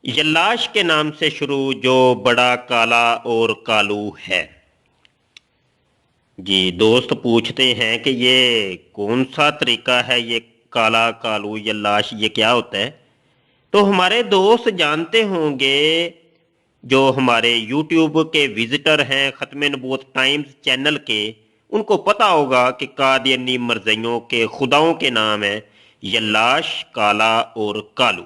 यल्लाश के नाम से शुरू जो बड़ा काला और कालू है। जी दोस्त पूछते हैं कि ये कौन सा तरीका है, ये काला कालू यल्लाश ये क्या होता है। तो हमारे दोस्त जानते होंगे, जो हमारे यूट्यूब के विजिटर हैं ख़त्म नबूवत टाइम्स चैनल के, उनको पता होगा कि कादियानी मरज़इयों के खुदाओं के नाम हैं यल्लाश, काला और कालू।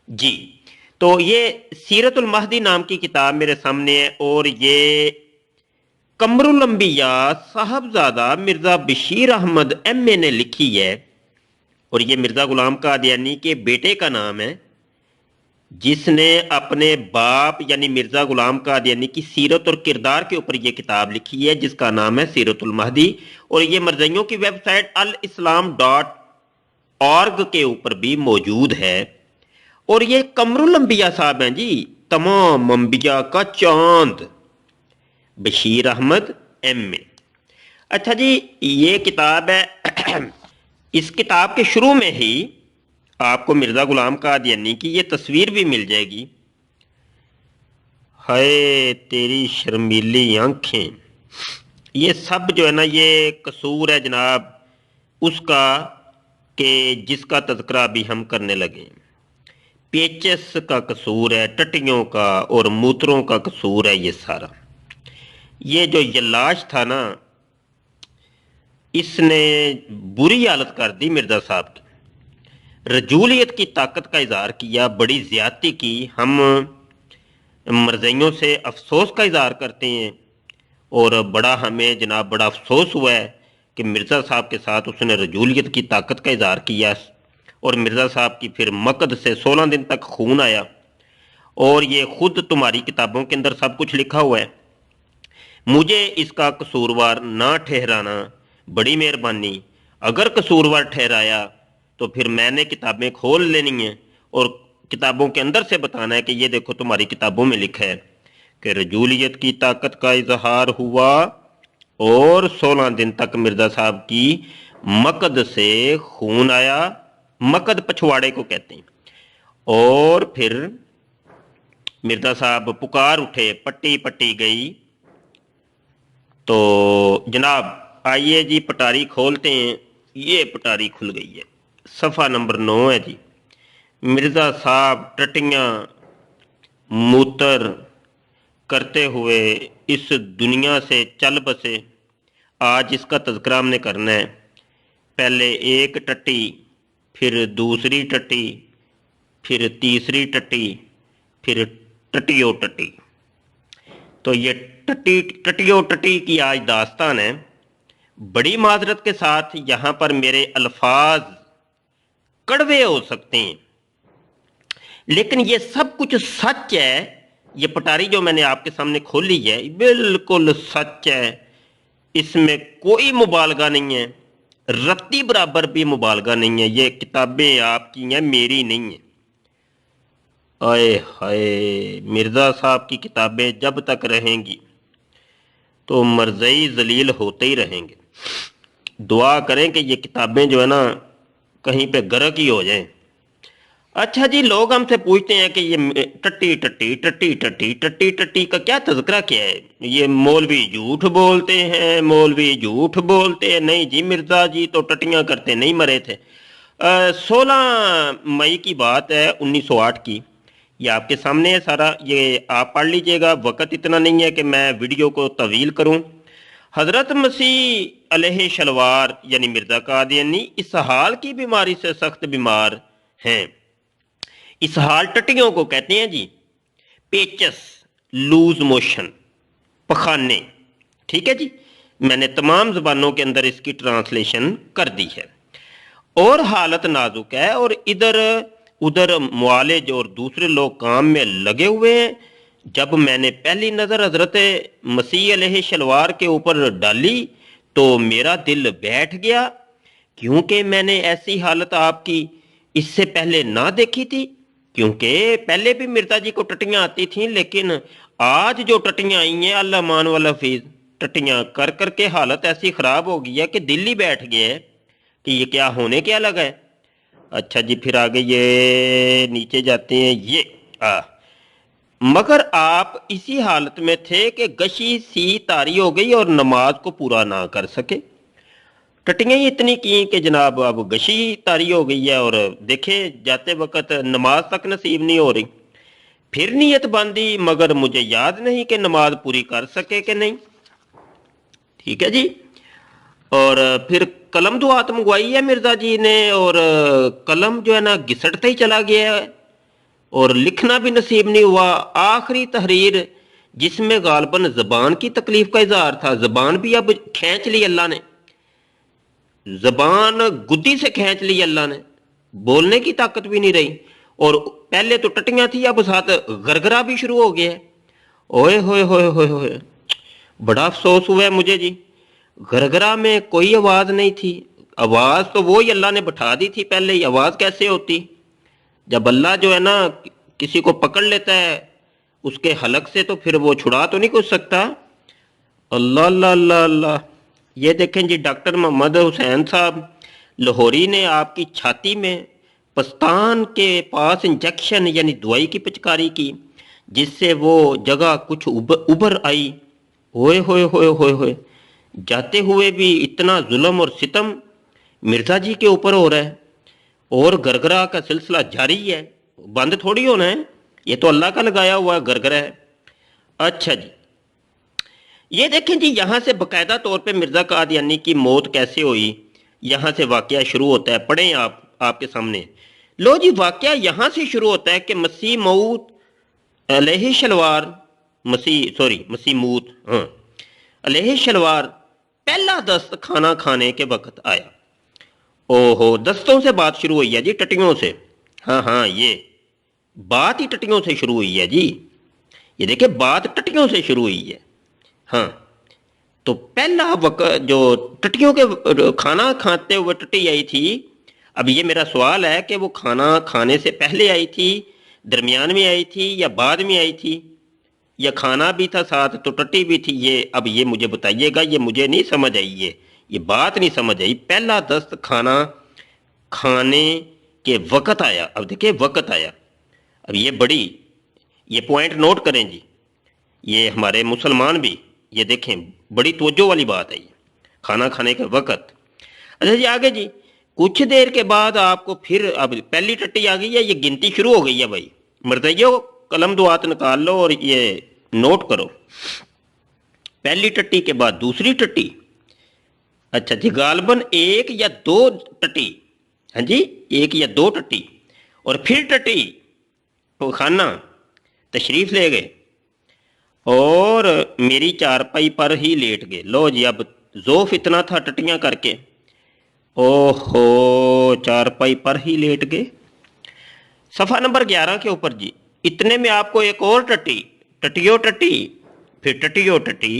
जी तो ये सीरतुल महदी नाम की किताब मेरे सामने है और ये कमरुल अंबिया साहबजादा मिर्ज़ा बशीर अहमद एमए ने लिखी है और ये मिर्ज़ा गुलाम कादियानी के बेटे का नाम है, जिसने अपने बाप यानी मिर्ज़ा गुलाम कादियानी की सीरत और किरदार के ऊपर ये किताब लिखी है, जिसका नाम है सीरतुल महदी। और ये मरज़इयों की वेबसाइट alislam.org के ऊपर भी मौजूद है। और ये कमरुल अंबिया साहब हैं जी, तमाम अंबिया का चांद, बशीर अहमद एमए। अच्छा जी, ये किताब है। इस किताब के शुरू में ही आपको मिर्ज़ा गुलाम कादियानी की ये तस्वीर भी मिल जाएगी। हाय तेरी शर्मीली आंखें, ये सब जो है ना, ये कसूर है जनाब उसका कि जिसका तज़किरा अभी हम करने लगे। पेचस का कसूर है, टट्टियों का और मूत्रों का कसूर है ये सारा। ये जो यल्लाश था ना, इसने बुरी हालत कर दी मिर्ज़ा साहब की, रजूलियत की ताकत का इजहार किया, बड़ी ज़्यादती की। हम मरज़इयों से अफसोस का इजहार करते हैं और बड़ा हमें जनाब बड़ा अफसोस हुआ है कि मिर्ज़ा साहब के साथ उसने रजूलियत की ताकत का इजहार किया और मिर्ज़ा साहब की फिर मकद से 16 दिन तक खून आया। और ये खुद तुम्हारी किताबों के अंदर सब कुछ लिखा हुआ है। मुझे इसका कसूरवार ना ठहराना बड़ी मेहरबानी, अगर कसूरवार ठहराया तो फिर मैंने किताबें खोल लेनी है और किताबों के अंदर से बताना है कि ये देखो तुम्हारी किताबों में लिखा है कि रजूलियत की ताकत का इजहार हुआ और 16 दिन तक मिर्ज़ा साहब की मकद से खून आया। मकद पछवाड़े को कहते हैं। और फिर मिर्ज़ा साहब पुकार उठे, पट्टी पट्टी गई। तो जनाब आइए जी, पटारी खोलते हैं। ये पटारी खुल गई है, सफ़ा नंबर 9 है जी। मिर्ज़ा साहब टट्टियाँ मूतर करते हुए इस दुनिया से चल बसे। आज इसका तज़किरा हमने करना है। पहले एक टट्टी, फिर दूसरी टट्टी, फिर तीसरी टट्टी, फिर टट्टियो टट्टी। तो ये टट्टियो टट्टी की आज दास्तान है। बड़ी माजरत के साथ यहाँ पर मेरे अल्फाज कड़वे हो सकते हैं, लेकिन ये सब कुछ सच है। ये पटारी जो मैंने आपके सामने खोली है बिल्कुल सच है, इसमें कोई मुबालगा नहीं है, रत्ती बराबर भी मुबालगा नहीं है। ये किताबें आपकी हैं, मेरी नहीं है। आए हाय, मिर्ज़ा साहब की किताबें जब तक रहेंगी तो मरज़ई जलील होते ही रहेंगे। दुआ करें कि ये किताबें जो है ना कहीं पे गरक ही हो जाएं। अच्छा जी, लोग हमसे पूछते हैं कि ये टट्टी टट्टी टट्टी टट्टी टट्टी टट्टी का क्या तज़किरा क्या है। ये मौलवी झूठ बोलते हैं, मौलवी झूठ बोलते हैं। नहीं जी, मिर्ज़ा जी तो टट्टियाँ करते नहीं मरे थे। 16 मई की बात है 1908 की। ये आपके सामने है सारा, ये आप पढ़ लीजिएगा। वक़्त इतना नहीं है कि मैं वीडियो को तवील करूं। हज़रत मसीह अलैहि शलवार यानी मिर्ज़ा कादियानी इसहाल की बीमारी से सख्त बीमार हैं। इसहाल टट्टियों को कहते हैं जी। पेचस, लूज मोशन, पखाने, ठीक है जी। मैंने तमाम ज़बानों के अंदर इसकी ट्रांसलेशन कर दी है। और हालत नाजुक है और इधर उधर मुआलिज और दूसरे लोग काम में लगे हुए हैं। जब मैंने पहली नज़र हज़रत मसीह अलैहि शलवार के ऊपर डाली तो मेरा दिल बैठ गया, क्योंकि मैंने ऐसी हालत आपकी इससे पहले ना देखी थी। क्योंकि पहले भी मिर्ज़ा जी को टट्टियाँ आती थीं, लेकिन आज जो टट्टियाँ आई हैं अल्लाह मान वाला फीस, टट्टियाँ कर कर के हालत ऐसी ख़राब हो गई है कि दिल ही बैठ गया है कि ये क्या होने क्या लगा है। अच्छा जी, फिर आगे ये नीचे जाते हैं। ये मगर आप इसी हालत में थे कि गशी सी तारी हो गई और नमाज को पूरा ना कर सके। टट्टियां ही इतनी की कि जनाब अब गशी तारी हो गई है और देखे जाते वक्त नमाज तक नसीब नहीं हो रही। फिर नीयत बांधी मगर मुझे याद नहीं कि नमाज पूरी कर सके कि नहीं। ठीक है जी। और फिर कलम दुआत मंगवाई है मिर्जा जी ने और कलम जो है ना घिसटते ही चला गया है और लिखना भी नसीब नहीं हुआ। आखिरी तहरीर जिसमें गालबन ज़बान की तकलीफ का इजहार था, ज़बान भी अब खींच ली अल्लाह ने, ज़बान गुद्दी से खींच ली अल्लाह ने, बोलने की ताकत भी नहीं रही। और पहले तो टट्टियां थी, अब साथ गरगरा भी शुरू हो गया है। ओए होए होए होए होए, बड़ा अफसोस हुआ है मुझे जी। गरगरा में कोई आवाज़ नहीं थी, आवाज़ तो वो ही अल्लाह ने बैठा दी थी पहले ही। आवाज़ कैसे होती? जब अल्लाह जो है ना किसी को पकड़ लेता है उसके हलक से तो फिर वो छुड़ा तो नहीं कुछ सकता। अल्लाह अल्लाह अल्लाह अल्लाह। ये देखें जी, डॉक्टर मोहम्मद हुसैन साहब लाहौरी ने आपकी छाती में पस्तान के पास इंजेक्शन यानी दवाई की पिचकारी की, जिससे वो जगह कुछ उभर आई। होए होए होए होए होए, जाते हुए भी इतना जुल्म और सितम मिर्ज़ा जी के ऊपर हो रहा है और गरगरा का सिलसिला जारी है, बंद थोड़ी होना है। ये तो अल्लाह का लगाया हुआ गरगरा है। अच्छा जी, ये देखें जी, यहाँ से बाकायदा तौर पे मिर्ज़ा कादियानी की मौत कैसे हुई, यहाँ से वाक़या शुरू होता है। पढ़ें आप, आपके सामने। लो जी, वाक़या यहाँ से शुरू होता है कि मसीह मऊद अलैहि शलवार, मसीह मूत, हाँ, अलैहि शलवार पहला दस्त खाना खाने के वक्त आया। ओहो, दस्तों से बात शुरू हुई है जी, टट्टियों से। हाँ हाँ, ये बात ही टट्टियों से शुरू हुई है जी। ये देखिए, बात टट्टियों से शुरू हुई है। हाँ, तो पहला वक्त जो टट्टियों के खाना खाते हुए टट्टी आई थी। अब ये मेरा सवाल है कि वो खाना खाने से पहले आई थी, दरमियान में आई थी या बाद में आई थी, या खाना भी था साथ तो टट्टी भी थी? ये अब ये मुझे बताइएगा, ये मुझे नहीं समझ आई, ये बात नहीं समझ आई। पहला दस्त खाना खाने के वक्त आया। अब देखिए, वक्त आया। अब ये पॉइंट नोट करें जी, ये हमारे मुसलमान भी ये देखें, बड़ी तवज्जो वाली बात है ये, खाना खाने के वक्त। अच्छा जी, आगे जी, कुछ देर के बाद आपको फिर अब पहली टट्टी आ गई है, ये गिनती शुरू हो गई है भाई। मरतइयो कलम दुआत निकाल लो और ये नोट करो। पहली टट्टी के बाद दूसरी टट्टी। अच्छा जी, गालबन एक या दो टट्टी, हाँ जी, एक या दो टट्टी, और फिर टट्टी तो खाना तशरीफ ले गए और मेरी चारपाई पर ही लेट गए। लो जी, अब जोफ इतना था टट्टियां करके, ओहो, चारपाई पर ही लेट गए। सफ़ा नंबर 11 के ऊपर जी, इतने में आपको एक और टट्टी, टट्टियो टट्टी, फिर टट्टियो टट्टी।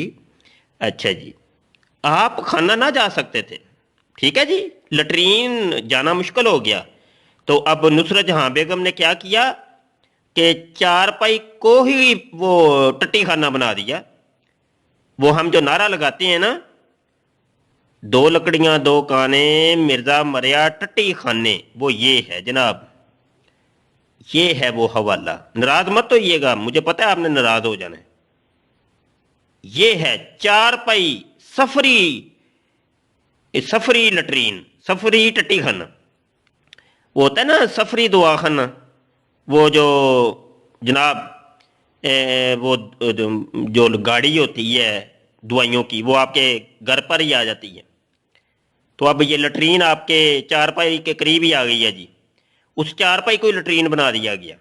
अच्छा जी, आप खाना ना जा सकते थे, ठीक है जी, लटरीन जाना मुश्किल हो गया। तो अब नुसरत जहां बेगम ने क्या किया कि चारपाई को ही वो टट्टी खाना बना दिया। वो हम जो नारा लगाते हैं ना, दो लकड़ियां दो काने, मिर्जा मरिया टट्टी खाने, वो ये है जनाब, ये है वो हवाला। नाराज मत होइएगा, मुझे पता है आपने नाराज हो जाना है। ये है चारपाई सफरी लटरीन, सफरी टट्टी खाना। वो होता है ना सफरी दुआ खाना, वो जो जनाब वो जो गाड़ी होती है दवाइयों की, वो आपके घर पर ही आ जाती है। तो अब ये लटरीन आपके चारपाई के करीब ही आ गई है जी, उस चारपाई को लटरीन बना दिया गया।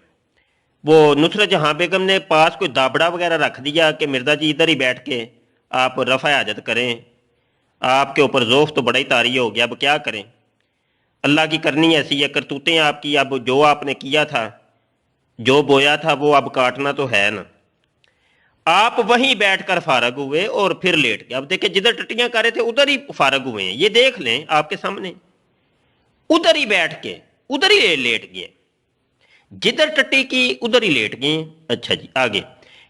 वो नुसरत जहां बेगम ने पास कोई दाबड़ा वगैरह रख दिया कि मिर्जा जी इधर ही बैठ के आप रफ़ा हाजत करें, आपके ऊपर ज़ोफ़ तो बड़ा ही तारी हो गया, अब क्या करें, अल्लाह की करनी ऐसी है, करतूतें आपकी। अब जो आपने किया था, जो बोया था, वो अब काटना तो है ना। आप वहीं बैठकर फारग हुए और फिर लेट गए। अब देखिए, जिधर टट्टियां कर रहे थे उधर ही फारग हुए हैं, ये देख लें आपके सामने, उधर ही बैठ के उधर ही लेट गए, जिधर टट्टी की उधर ही लेट गए। अच्छा जी, आगे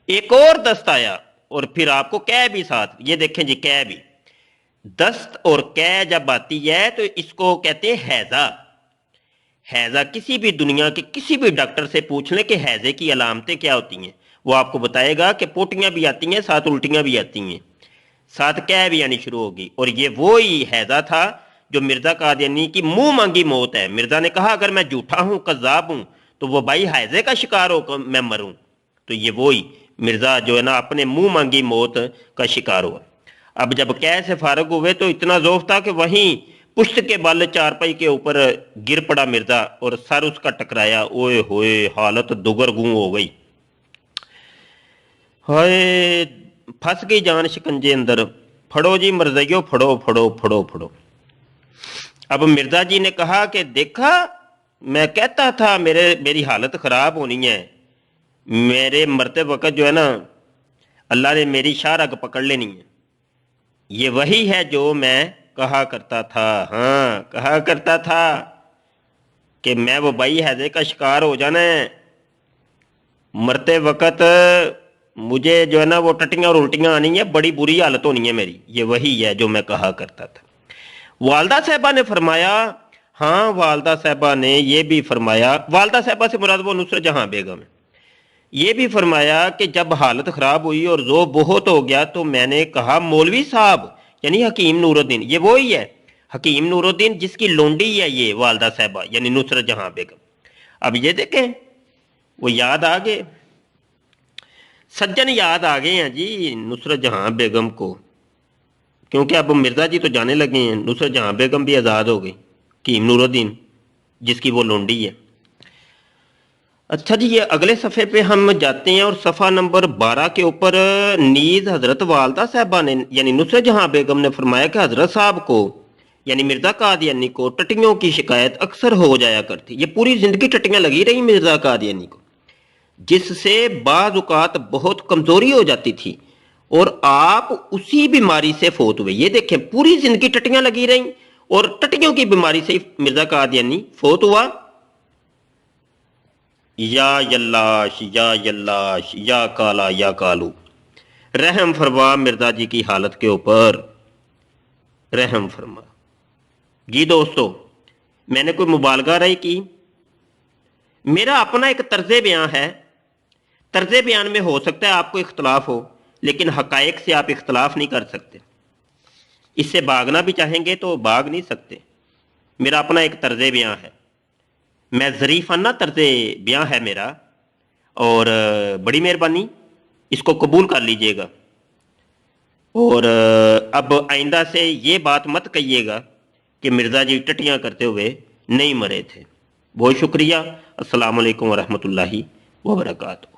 एक और दस्त आया और फिर आपको कै भी साथ। ये देखें जी, कै भी, दस्त और कै जब आती है तो इसको कहते हैं हैजा। हैज़ा किसी भी दुनिया के किसी भी डॉक्टर से पूछ लें कि हैज़े की अलामतें क्या होती हैं, वो आपको बताएगा कि पोटियां भी आती हैं, साथ उल्टियां भी आती हैं, साथ कह भी आनी शुरू होगी। और ये वो ही हैज़ा था जो मिर्ज़ा कादियानी की मुंह मांगी मौत है। मिर्ज़ा ने कहा अगर मैं झूठा हूं, कज़्ज़ाब हूं, तो वो भाई हैज़े का शिकार होकर मैं मरूं। तो ये वो ही मिर्ज़ा जो है ना अपने मुंह मांगी मौत का शिकार हुआ। अब जब कैद से फारग हुए तो इतना ज़ौफ था कि वहीं पुश्त के बल चारपाई के ऊपर गिर पड़ा मिर्ज़ा और सर उसका टकराया। ओए होए, हालत दुगरगूं हो गई। हाय, फंस गई जान शिकंजे अंदर, फड़ो जी मरज़इयो, फड़ो फड़ो फड़ो फड़ो। अब मिर्ज़ा जी ने कहा कि देखा, मैं कहता था मेरी हालत ख़राब होनी है, मेरे मरते वक़्त जो है ना अल्लाह ने मेरी शाह रग पकड़ लेनी है। ये वही है जो मैं कहा करता था, हाँ कहा करता था कि मैं वो भाई हैज़े का शिकार हो जाना है, मरते वक़्त मुझे जो है ना वो टट्टियाँ और उल्टियाँ आनी है, बड़ी बुरी हालत होनी है मेरी। ये वही है जो मैं कहा करता था। वालदा साहबा ने फरमाया, हाँ वालदा साहबा ने ये भी फरमाया, वालदा साहबा से मुराद वो नुसरत जहाँ बेगम है, ये भी फरमाया कि जब हालत ख़राब हुई और ज़ो बहुत हो गया तो मैंने कहा मौलवी साहब, यानी हकीम नूरुद्दीन, ये वो ही है हकीम नूरुद्दीन जिसकी लोंडी है ये वालदा साहबा यानी नुसरत जहाँ बेगम। अब ये देखें, वो याद आ गए, सज्जन याद आ गए हैं जी नुसरत जहाँ बेगम को, क्योंकि अब मिर्ज़ा जी तो जाने लगे हैं, नुसरत जहाँ बेगम भी आज़ाद हो गई, हकीम नूरुद्दीन जिसकी वो लोंडी है। अच्छा जी, ये अगले सफ़े पे हम जाते हैं और सफ़ा नंबर 12 के ऊपर नीज़ हज़रत वालदा साहबा ने यानी नुसरत जहाँ बेगम ने फरमाया कि हज़रत साहब को यानी मिर्ज़ा कादियानी को टट्टियों की शिकायत अक्सर हो जाया करती। ये पूरी ज़िंदगी टट्टियाँ लगी रही मिर्ज़ा कादियानी को, जिससे बाज़ बहुत कमज़ोरी हो जाती थी और आप उसी बीमारी से फोत हुए। ये देखें, पूरी ज़िंदगी टट्टियाँ लगी रहीं और टट्टियों की बीमारी से मिर्ज़ा कादियानी फोत हुआ। या यल्लाश या यल्लाश या काला या कालू, रहम फरमा मिर्ज़ा जी की हालत के ऊपर, रहम फरमा। जी दोस्तों, मैंने कोई मुबालगा नहीं की, मेरा अपना एक तर्ज बयान है। तर्ज बयान में हो सकता है आपको इख्तलाफ हो, लेकिन हकायक से आप इख्तलाफ नहीं कर सकते। इससे भागना भी चाहेंगे तो भाग नहीं सकते। मेरा अपना एक तर्ज बयान है, मैं ज़रीफ़ाना तर्ज बयां है मेरा, और बड़ी मेहरबानी इसको कबूल कर लीजिएगा। और अब आइंदा से ये बात मत कहिएगा कि मिर्ज़ा जी टट्टियाँ करते हुए नहीं मरे थे। बहुत शुक्रिया। अस्सलाम वालेकुम व रहमतुल्लाहि व बरकातहू।